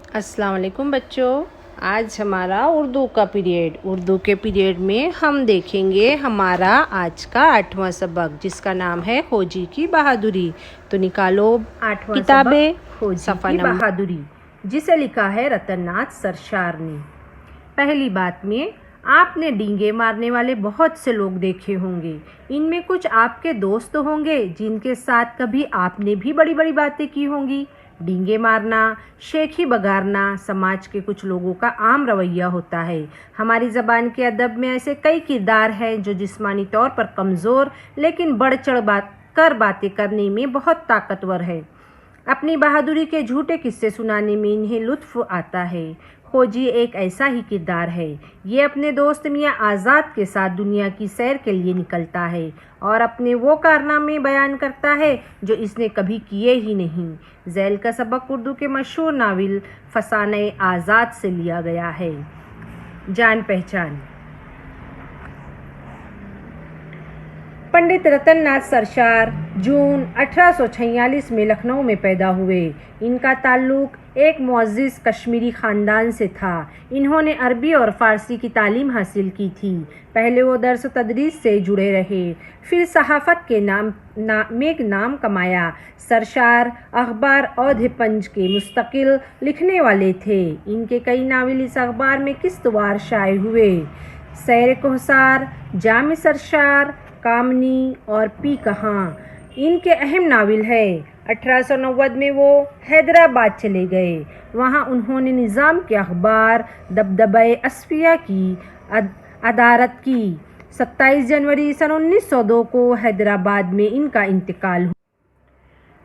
अस्सलाम वालेकुम बच्चों। आज हमारा उर्दू के पीरियड में हम देखेंगे हमारा आज का 8वां सबक, जिसका नाम है खोजी की बहादुरी। तो निकालो 8वां किताबें, सबक खोजी सफ़ा की नंबर। बहादुरी, जिसे लिखा है रतननाथ सरशार ने। पहली बात में, आपने डींगे मारने वाले बहुत से लोग देखे होंगे। इनमें कुछ आपके दोस्त होंगे जिनके साथ कभी आपने भी बड़ी बड़ी बातें की होंगी। डींगे मारना, शेखी बगारना समाज के कुछ लोगों का आम रवैया होता है। हमारी ज़बान के अदब में ऐसे कई किरदार हैं जो जिस्मानी तौर पर कमज़ोर लेकिन बढ़ चढ़ बातें करने में बहुत ताकतवर है। अपनी बहादुरी के झूठे किस्से सुनाने में इन्हें लुत्फ़ आता है। खोजी एक ऐसा ही किरदार है। ये अपने दोस्त मियाँ आज़ाद के साथ दुनिया की सैर के लिए निकलता है और अपने वो कारनामे बयान करता है जो इसने कभी किए ही नहीं। ज़ैल का सबक उर्दू के मशहूर नावल फसाने आज़ाद से लिया गया है। जान पहचान। पंडित रतननाथ सरशार जून 1846 में लखनऊ में पैदा हुए। इनका ताल्लुक़ एक मुअज़्ज़िज़ कश्मीरी ख़ानदान से था। इन्होंने अरबी और फ़ारसी की तालीम हासिल की थी। पहले वो दर्स तदरीस से जुड़े रहे, फिर सहाफ़त के नाम कमाया। सरशार अखबार औध पंज के मुस्तकिल लिखने वाले थे। इनके कई नावल इस अखबार में किस्तवार शाये हुए। सैर कोहसार, जाम सरशार, कामनी और पी कहाँ इनके अहम नावल है। 1890 में वो हैदराबाद चले गए। वहाँ उन्होंने निज़ाम के अखबार दबदबे असफिया की अदारत की। 27 जनवरी सन 1902 को हैदराबाद में इनका इंतकाल हुआ।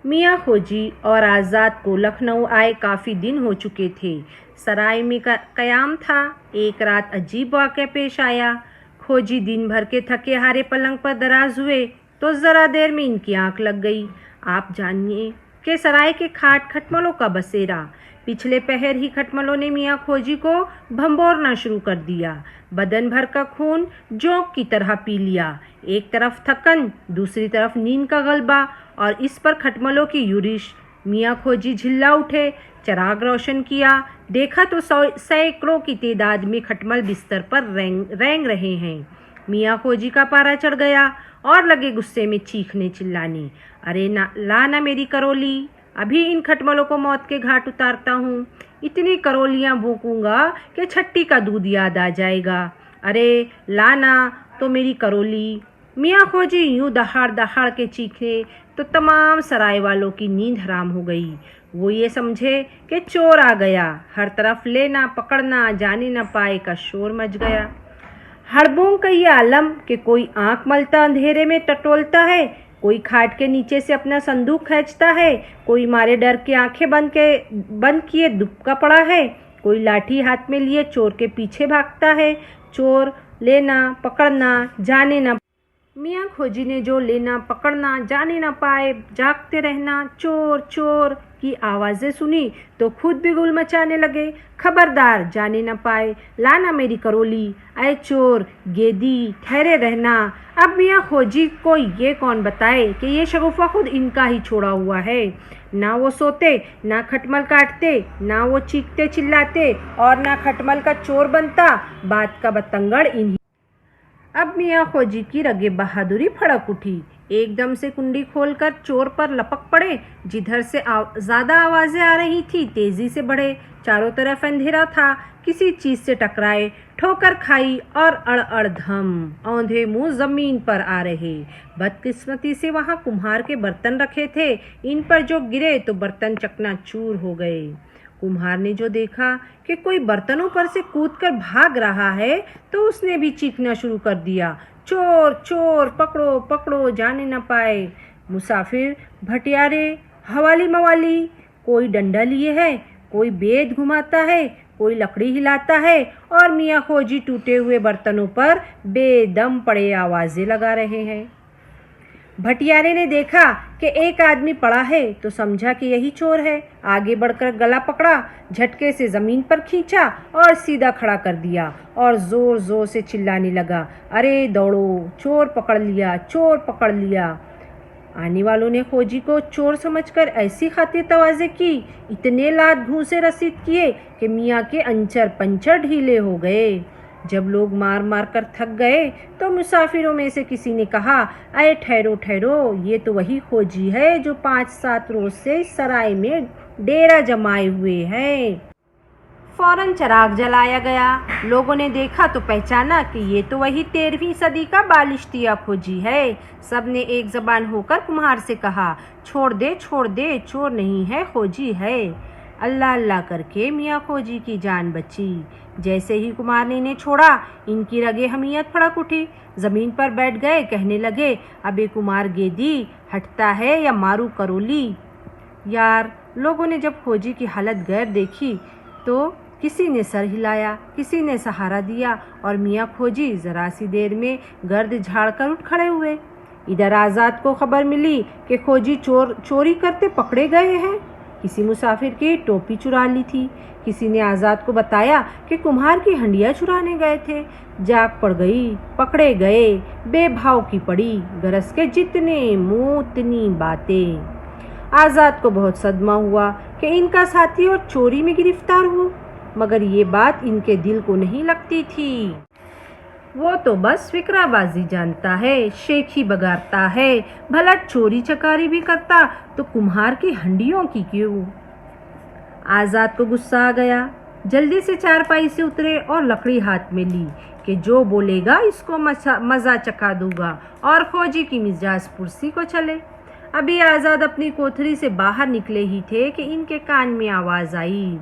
मियाँ खोजी और आज़ाद को लखनऊ आए काफ़ी दिन हो चुके थे। सराय में क़याम था। एक रात अजीब वाक़या पेश आया। खोजी दिन भर के थके हारे पलंग पर दराज हुए तो ज़रा देर में इनकी आंख लग गई। आप जानिए कि सराय के खाट खटमलों का बसेरा। पिछले पहर ही खटमलों ने मियाँ खोजी को भंबोरना शुरू कर दिया। बदन भर का खून जोंक की तरह पी लिया। एक तरफ थकन, दूसरी तरफ नींद का गलबा और इस पर खटमलों की यूरिश। मियाँ खोजी झिल्ला उठे, चराग रोशन किया, देखा तो सैकड़ों की तादाद में खटमल बिस्तर पर रेंग रहे हैं। मियाँ खोजी का पारा चढ़ गया और लगे गुस्से में चीखने चिल्लाने, अरे ना मेरी करोली, अभी इन खटमलों को मौत के घाट उतारता हूँ। इतनी करोलियाँ भूकूंगा कि छट्टी का दूध याद आ जाएगा। अरे लाना तो मेरी करोली। मियाँ खोजी यूँ दहाड़ दहाड़ के चीखे तो तमाम सराय वालों की नींद हराम हो गई। वो ये समझे कि चोर आ गया। हर तरफ लेना पकड़ना, जाने न पाए का शोर मच गया। हड़बों का ये आलम कि कोई आंख मलता अंधेरे में टटोलता है, कोई खाट के नीचे से अपना संदूक खींचता है, कोई मारे डर के आंखें बंद किए दुबका पड़ा है, कोई लाठी हाथ में लिए चोर के पीछे भागता है। चोर, लेना पकड़ना, जाने न। मियाँ खोजी ने जो लेना पकड़ना, जाने न पाए, जागते रहना, चोर चोर की आवाज़ें सुनी तो खुद भी गुल मचाने लगे। खबरदार, जाने न पाए, लाना मेरी करोली, आए चोर गेदी, ठहरे रहना। अब मियाँ खोजी को ये कौन बताए कि ये शगुफ़ा खुद इनका ही छोड़ा हुआ है। ना वो सोते, ना खटमल काटते, ना वो चीखते चिल्लाते और ना खटमल का चोर बनता। बात का बतंगड़ इन्हीं। अब मियाँ खोजी की रगे बहादुरी फड़क उठी। एकदम से कुंडी खोलकर चोर पर लपक पड़े। जिधर से ज़्यादा आवाज़ें आ रही थी तेज़ी से बढ़े। चारों तरफ अंधेरा था। किसी चीज़ से टकराए, ठोकर खाई और अड़ धम औंधे मुंह ज़मीन पर आ रहे। बदकिस्मती से वहाँ कुम्हार के बर्तन रखे थे। इन पर जो गिरे तो बर्तन चकनाचूर हो गए। कुम्हार ने जो देखा कि कोई बर्तनों पर से कूदकर भाग रहा है तो उसने भी चीखना शुरू कर दिया, चोर चोर, पकड़ो पकड़ो, जाने न पाए। मुसाफिर, भटियारे, हवाली मवाली, कोई डंडा लिए है, कोई बेद घुमाता है, कोई लकड़ी हिलाता है और मियाँ खोजी टूटे हुए बर्तनों पर बेदम पड़े आवाज़ें लगा रहे हैं। भटियारे ने देखा कि एक आदमी पड़ा है तो समझा कि यही चोर है। आगे बढ़कर गला पकड़ा, झटके से ज़मीन पर खींचा और सीधा खड़ा कर दिया और ज़ोर ज़ोर से चिल्लाने लगा, अरे दौड़ो, चोर पकड़ लिया, चोर पकड़ लिया। आने वालों ने खोजी को चोर समझकर ऐसी खातिर तवाज़े की, इतने लात घूंसे रसीद किए कि मियाँ के अंचर पंचर ढीले हो गए। जब लोग मार मार कर थक गए तो मुसाफिरों में से किसी ने कहा, अरे ठहरो ठहरो, ये तो वही खोजी है जो 5-7 रोज से इस सराय में डेरा जमाए हुए है। फौरन चराग जलाया गया। लोगों ने देखा तो पहचाना कि ये तो वही 13वीं सदी का बालिश्तिया खोजी है। सब ने एक जबान होकर कुम्हार से कहा, छोड़ दे, चोर नहीं है, खोजी है। अल्लाह अल्लाह करके मियाँ खोजी की जान बची। जैसे ही कुम्हार ने इन्हें छोड़ा, इनकी रगे हमीयत फड़क उठी, ज़मीन पर बैठ गए, कहने लगे, अबे कुम्हार गेदी, हटता है या मारू करोली। यार, लोगों ने जब खोजी की हालत गैर देखी तो किसी ने सर हिलाया, किसी ने सहारा दिया और मियाँ खोजी ज़रा सी देर में गर्द झाड़कर उठ खड़े हुए। इधर आज़ाद को खबर मिली कि खोजी चोरी करते पकड़े गए हैं। किसी मुसाफिर की टोपी चुरा ली थी। किसी ने आज़ाद को बताया कि कुम्हार की हंडिया चुराने गए थे। जाग पड़ गई, पकड़े गए, बेभाव की पड़ी, गरज के जितने मुँह उतनी बातें। आज़ाद को बहुत सदमा हुआ कि इनका साथी और चोरी में गिरफ्तार हो, मगर ये बात इनके दिल को नहीं लगती थी। वो तो बस फिक्राबाजी जानता है, शेखी बगाड़ता है, भला चोरी चकारी भी करता तो कुम्हार की हंडियों की क्यों। आज़ाद को गुस्सा आ गया। जल्दी से चारपाई से उतरे और लकड़ी हाथ में ली कि जो बोलेगा इसको मज़ा चखा दूंगा और खोजी की मिजाज पुरसी को चले। अभी आज़ाद अपनी कोठरी से बाहर निकले ही थे कि इनके कान में आवाज़ आई,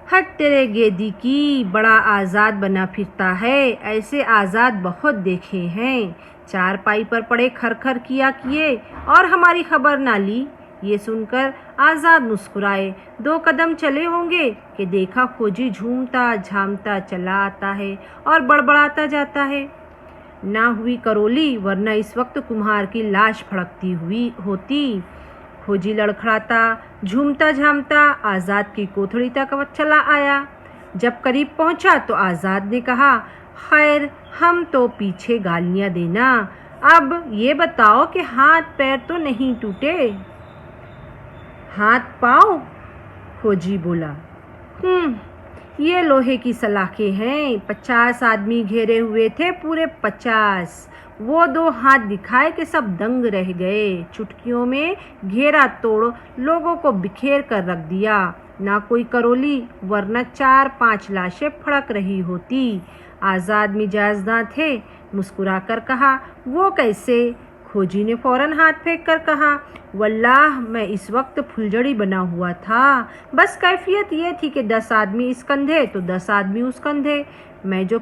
हट तेरे गेदी की, बड़ा आज़ाद बना फिरता है, ऐसे आज़ाद बहुत देखे हैं। चारपाई पर पड़े खरखर किया किए और हमारी खबर ना ली। ये सुनकर आज़ाद मुस्कुराए। 2 कदम चले होंगे कि देखा खोजी झूमता झामता चला आता है और बड़बड़ाता जाता है, ना हुई करोली, वरना इस वक्त कुम्हार की लाश फड़कती हुई होती। खोजी लड़खड़ाता झूमता झामता आज़ाद की कोठरी तक चला आया। जब करीब पहुंचा तो आज़ाद ने कहा, खैर, हम तो पीछे गालियां देना, अब ये बताओ कि हाथ पैर तो नहीं टूटे। हाथ पाँव, खोजी बोला, ये लोहे की सलाखें हैं, 50 आदमी घेरे हुए थे, पूरे 50। वो 2 हाथ दिखाए कि सब दंग रह गए। चुटकियों में घेरा तोड़ लोगों को बिखेर कर रख दिया। ना कोई करोली, वरना 4-5 लाशें फड़क रही होती। आज़ाद मिजाजदार थे, मुस्कुरा कर कहा, वो कैसे। खोजी ने फौरन हाथ फेंक कर कहा, वल्लाह मैं इस वक्त फुलझड़ी बना हुआ था। बस कैफियत ये थी कि 10 आदमी इस कंधे तो 10 आदमी उस कंधे। मैं जो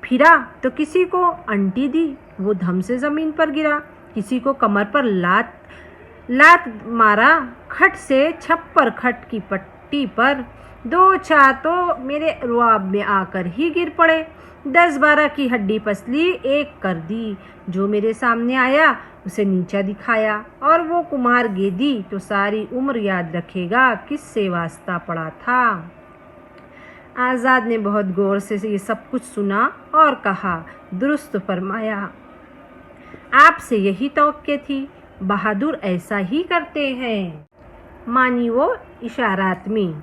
फिरा तो किसी को अंटी दी, वो धम से ज़मीन पर गिरा। किसी को कमर पर लात मारा, खट से छप्पर खट की पट्टी पर। 2-4 तो मेरे रुआब में आकर ही गिर पड़े। 10-12 की हड्डी पसली एक कर दी। जो मेरे सामने आया उसे नीचा दिखाया, और वो कुम्हार गेदी तो सारी उम्र याद रखेगा किससे वास्ता पड़ा था। आज़ाद ने बहुत गौर से ये सब कुछ सुना और कहा, दुरुस्त फरमाया, आपसे यही तवक्के थी, बहादुर ऐसा ही करते हैं। मानी वो इशारात में।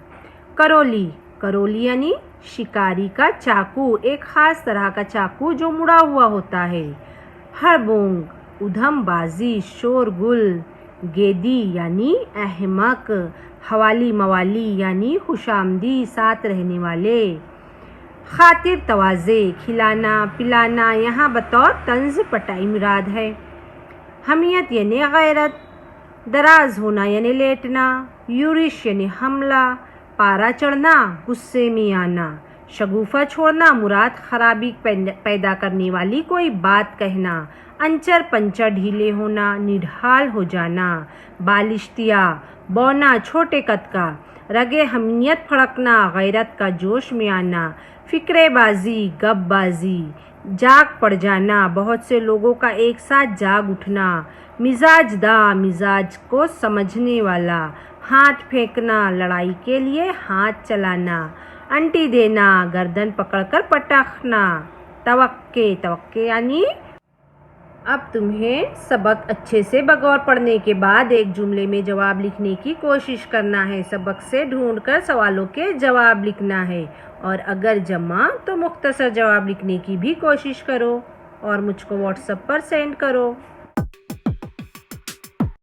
करोली यानी शिकारी का चाकू, एक ख़ास तरह का चाकू जो मुड़ा हुआ होता है। हड़बोंग, उधमबाजी, शोरगुल। गेदी यानी अहमक। हवाली मवाली यानी खुशामदी, साथ रहने वाले। खातिर तवाज़े, खिलाना पिलाना, यहाँ बतौर तंज पटाई मुराद है। हमियत यानी गैरत। दराज होना यानी लेटना। यूरिश यानी हमला। पारा चढ़ना, गुस्से में आना। शगुफा छोड़ना, मुराद खराबी पैदा करने वाली कोई बात कहना। अंचर पंचर ढीले होना, निढाल हो जाना। बालिश्तिया, बौना, छोटे कद का। रगे हमियत फड़कना, गैरत का जोश में आना। फिक्रेबाजी, गपबाजी, जाग पड़ जाना, बहुत से लोगों का एक साथ जाग उठना। मिजाज को समझने वाला। हाथ फेंकना, लड़ाई के लिए हाथ चलाना। अंटी देना, गर्दन पकड़कर पटकना। तवक्के यानी अब तुम्हें सबक अच्छे से बगौर पढ़ने के बाद एक जुमले में जवाब लिखने की कोशिश करना है। सबक से ढूंढकर सवालों के जवाब लिखना है और अगर जमा तो मुख्तसर जवाब लिखने की भी कोशिश करो और मुझको व्हाट्सएप पर सेंड करो।